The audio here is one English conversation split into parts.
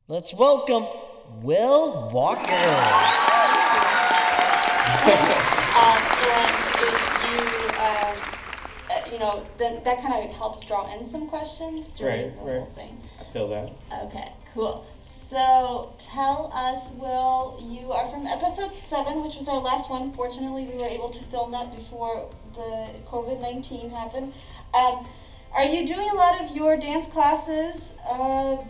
Let's welcome Will Walker. And if then that kind of helps draw in some questions during the whole thing. I feel that. Okay, cool. So tell us, Will, you are from episode 7, which was our last one. Fortunately, we were able to film that before the COVID-19 happened. Are you doing a lot of your dance classes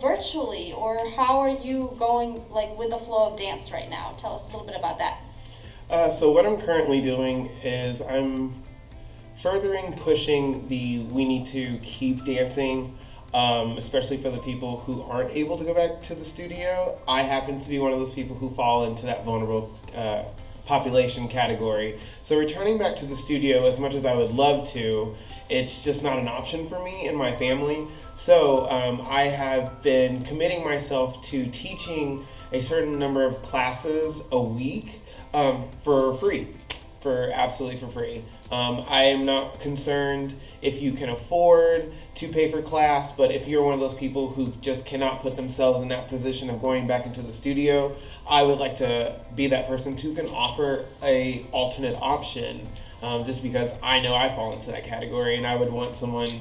virtually, or how are you going with the flow of dance right now? Tell us a little bit about that. So what I'm currently doing is I'm pushing we need to keep dancing, especially for the people who aren't able to go back to the studio. I happen to be one of those people who fall into that vulnerable population category. So returning back to the studio, as much as I would love to, it's just not an option for me and my family. So I have been committing myself to teaching a certain number of classes a week for free, absolutely for free. I am not concerned if you can afford to pay for class, but if you're one of those people who just cannot put themselves in that position of going back into the studio, I would like to be that person who can offer a alternate option, just because I know I fall into that category and I would want someone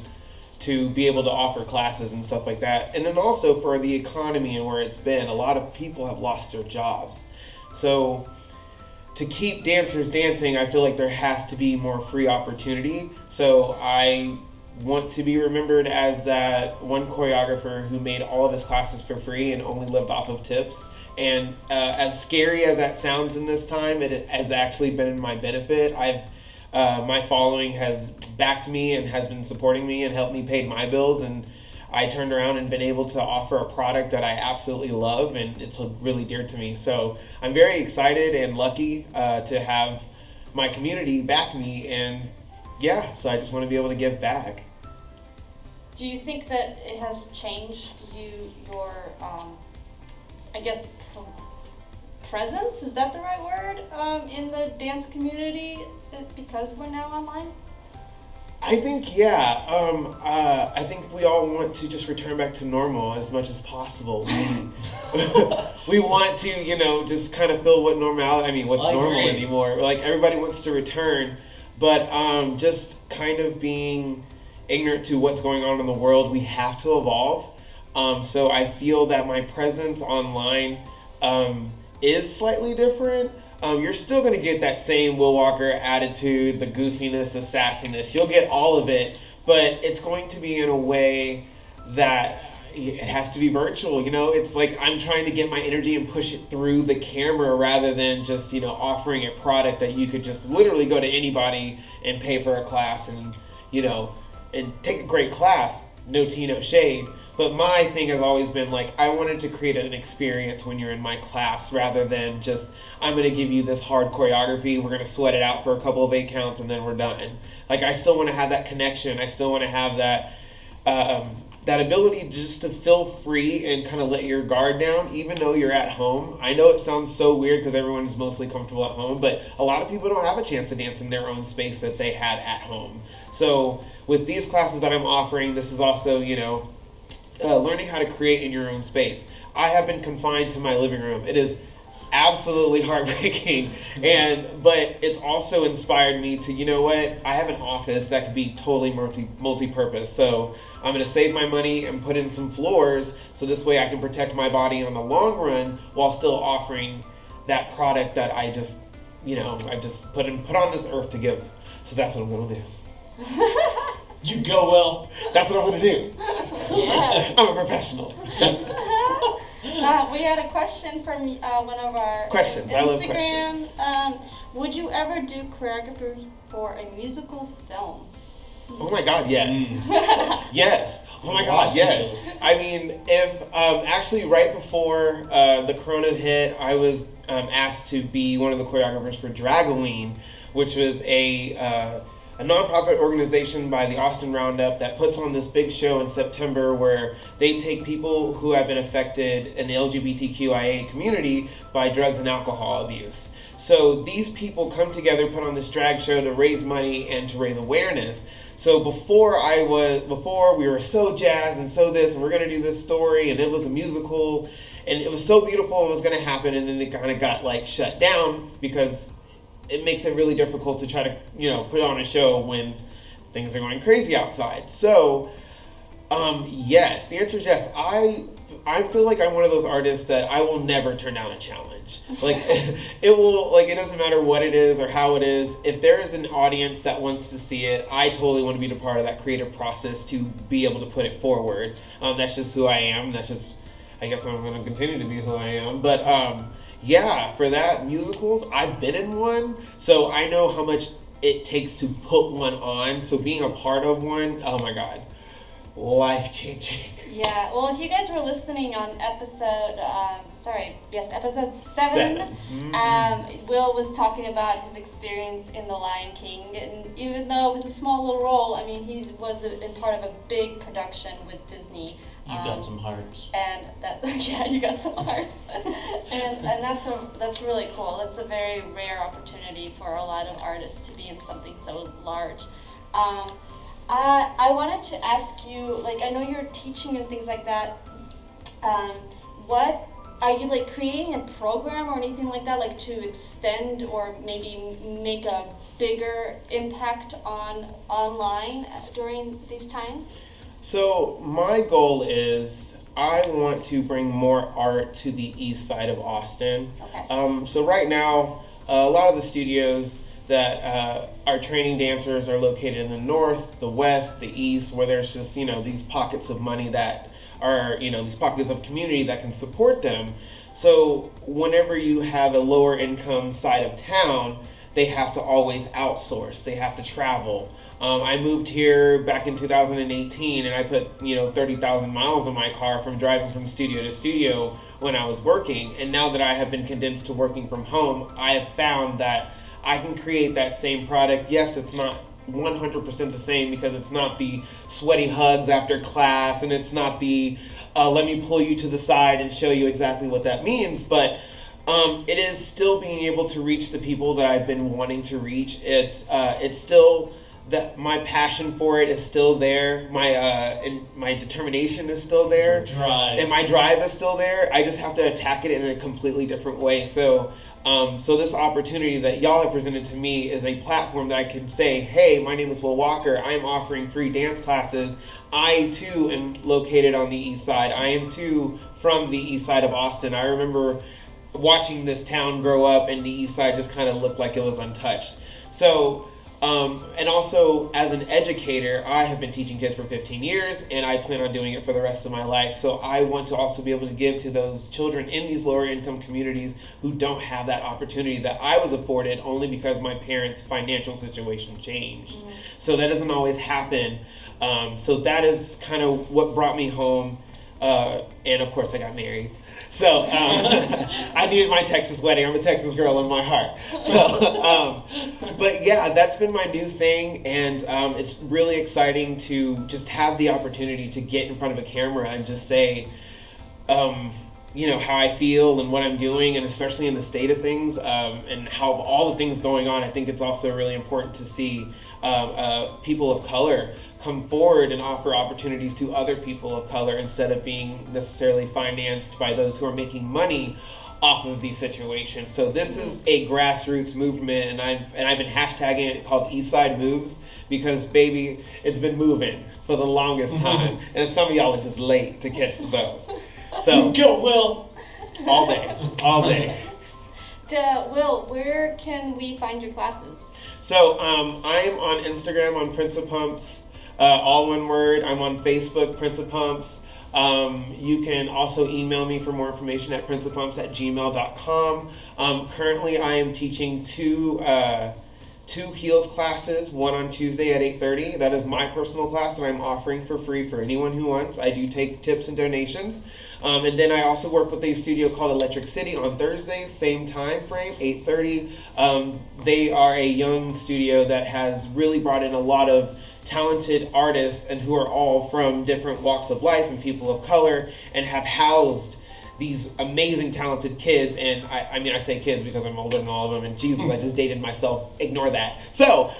to be able to offer classes and stuff like that. And then also for the economy and where it's been, a lot of people have lost their jobs. So to keep dancers dancing, I feel like there has to be more free opportunity. So I want to be remembered as that one choreographer who made all of his classes for free and only lived off of tips. And as scary as that sounds in this time, it has actually been in my benefit. My following has backed me and has been supporting me and helped me pay my bills, and I turned around and been able to offer a product that I absolutely love, and it's really dear to me. So I'm very excited and lucky to have my community back me, and yeah, so I just want to be able to give back. Do you think that it has changed your presence? Is that the right word? In the dance community, because we're now online? I think, yeah. I think we all want to just return back to normal as much as possible. We want to, just kind of feel what's normal anymore. Like, everybody wants to return, but just kind of being ignorant to what's going on in the world, we have to evolve. So I feel that my presence online is slightly different. You're still going to get that same Will Walker attitude, the goofiness, the sassiness. You'll get all of it, but it's going to be in a way that it has to be virtual. It's like I'm trying to get my energy and push it through the camera rather than just, offering a product that you could just literally go to anybody and pay for a class and take a great class. No tea, no shade. But my thing has always been I wanted to create an experience when you're in my class rather than just, I'm going to give you this hard choreography, we're going to sweat it out for a couple of 8 counts and then we're done. I still want to have that connection. I still want to have that that ability just to feel free and kind of let your guard down even though you're at home. I know it sounds so weird because everyone's mostly comfortable at home, but a lot of people don't have a chance to dance in their own space that they had at home. So with these classes that I'm offering, this is also, learning how to create in your own space. I have been confined to my living room. It is absolutely heartbreaking, but it's also inspired me to, I have an office that could be totally multi-purpose. So I'm going to save my money and put in some floors so this way I can protect my body on the long run while still offering that product that I just, I just put on this earth to give. So that's what I'm going to do. You go, Will. That's what I'm going to do. Yeah. I'm a professional. We had a question from one of our questions. Instagram. I love questions. Would you ever do choreography for a musical film? Oh my God, yes. Yes. Oh my God, yes. I mean, if actually right before the Corona hit, I was asked to be one of the choreographers for Dragoween, which was a nonprofit organization by the Austin Roundup that puts on this big show in September where they take people who have been affected in the LGBTQIA community by drugs and alcohol abuse. So these people come together, put on this drag show to raise money and to raise awareness. So before we were so jazzed and so this, and we're gonna do this story, and it was a musical, and it was so beautiful and it was gonna happen, and then it kind of got like shut down because it makes it really difficult to try to, put on a show when things are going crazy outside. So, yes, the answer is yes. I feel like I'm one of those artists that I will never turn down a challenge. Like, it doesn't matter what it is or how it is. If there is an audience that wants to see it, I totally want to be a part of that creative process to be able to put it forward. That's just who I am. I guess I'm going to continue to be who I am. But, yeah, for that, musicals, I've been in one, so I know how much it takes to put one on. So being a part of one, oh my God, life-changing. Yeah, well, if you guys were listening on episode 7, Will was talking about his experience in The Lion King, and even though it was a small little role, I mean, he was in part of a big production with Disney. You got some hearts. And that's, yeah, you got some hearts. and that's really cool. That's a very rare opportunity for a lot of artists to be in something so large. I wanted to ask you, like, I know you're teaching and things like that. What are you, like, creating a program or anything like that, like, to extend or maybe make a bigger impact on online during these times? So my goal is I want to bring more art to the east side of Austin. Okay. So right now, a lot of the studios that are training dancers are located in the north, the west, the east, where there's just, these pockets of money that are, these pockets of community that can support them. So whenever you have a lower income side of town, they have to always outsource. They have to travel. I moved here back in 2018, and I put 30,000 miles on my car from driving from studio to studio when I was working. And now that I have been condensed to working from home, I have found that I can create that same product. Yes, it's not 100% the same because it's not the sweaty hugs after class, and it's not the let me pull you to the side and show you exactly what that means, but it is still being able to reach the people that I've been wanting to reach. It's still that my passion for it is still there. My determination is still there. And my drive is still there. I just have to attack it in a completely different way. So this opportunity that y'all have presented to me is a platform that I can say, hey, my name is Will Walker. I'm offering free dance classes. I too am located on the east side. I am too from the east side of Austin. I remember watching this town grow up, and the east side just kind of looked like it was untouched. So, and also as an educator, I have been teaching kids for 15 years, and I plan on doing it for the rest of my life. So I want to also be able to give to those children in these lower income communities who don't have that opportunity that I was afforded only because my parents' financial situation changed. Mm-hmm. So that doesn't always happen. So that is kind of what brought me home. And of course I got married. So I needed my Texas wedding. I'm a Texas girl in my heart. So, but yeah, that's been my new thing, and it's really exciting to just have the opportunity to get in front of a camera and just say, how I feel and what I'm doing, and especially in the state of things, and how all the things going on. I think it's also really important to see people of color come forward and offer opportunities to other people of color instead of being necessarily financed by those who are making money off of these situations. So this is a grassroots movement, and I've been hashtagging it called Eastside Moves because, baby, it's been moving for the longest time, and some of y'all are just late to catch the boat. So go, Will. All day. Will, where can we find your classes? So I am on Instagram on Prince of Pumps. All one word. I'm on Facebook, Prince of Pumps. You can also email me for more information at princeofpumps@gmail.com. Currently, I am teaching two heels classes, one on Tuesday at 8:30. That is my personal class that I'm offering for free for anyone who wants. I do take tips and donations. And then I also work with a studio called Electric City on Thursdays, same time frame, 8:30. They are a young studio that has really brought in a lot of talented artists and who are all from different walks of life and people of color and have housed these amazing, talented kids, and I mean, I say kids because I'm older than all of them, and Jesus, I just dated myself. Ignore that. So,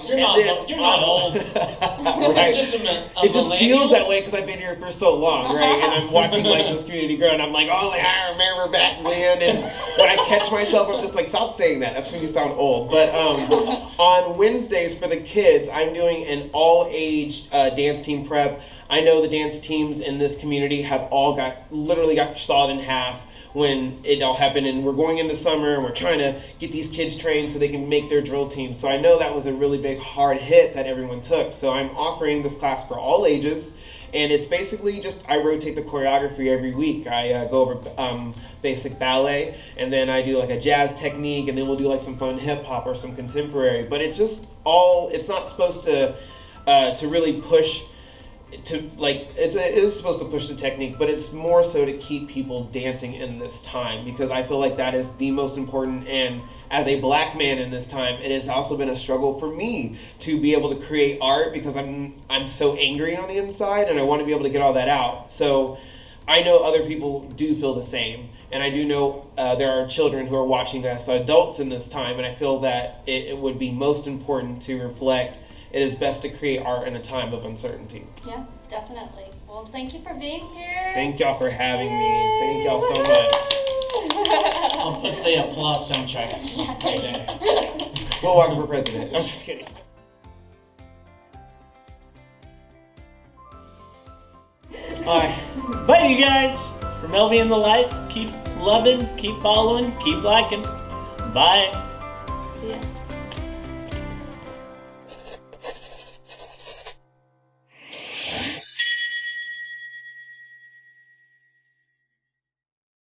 You're not old. right? You're just a It just millennial. feels that way because I've been here for so long, right? And I'm watching like this community grow, and I'm like, oh, I remember back when. And when I catch myself, I'm just like, stop saying that. That's when you sound old. But on Wednesdays for the kids, I'm doing an all-age dance team prep. I know the dance teams in this community have all literally got sawed in half when it all happened, and we're going into summer and we're trying to get these kids trained so they can make their drill team. So I know that was a really big hard hit that everyone took. So I'm offering this class for all ages, and it's basically just I rotate the choreography every week. I go over basic ballet, and then I do like a jazz technique, and then we'll do like some fun hip hop or some contemporary. But it's not supposed to really push to like it is supposed to push the technique, but it's more so to keep people dancing in this time, because I feel like that is the most important. And as a black man in this time, it has also been a struggle for me to be able to create art, because I'm so angry on the inside and I want to be able to get all that out. So I know other people do feel the same, and I do know there are children who are watching us, adults in this time, and I feel that it would be most important to reflect it is best to create art in a time of uncertainty. Yeah, definitely. Well, thank you for being here. Thank y'all for having me. Thank y'all so much. I'll put the applause soundtrack right there. Will Walker for president. I'm just kidding. Alright. Bye, you guys. From LVnthelife, keep loving, keep following, keep liking. Bye. See ya.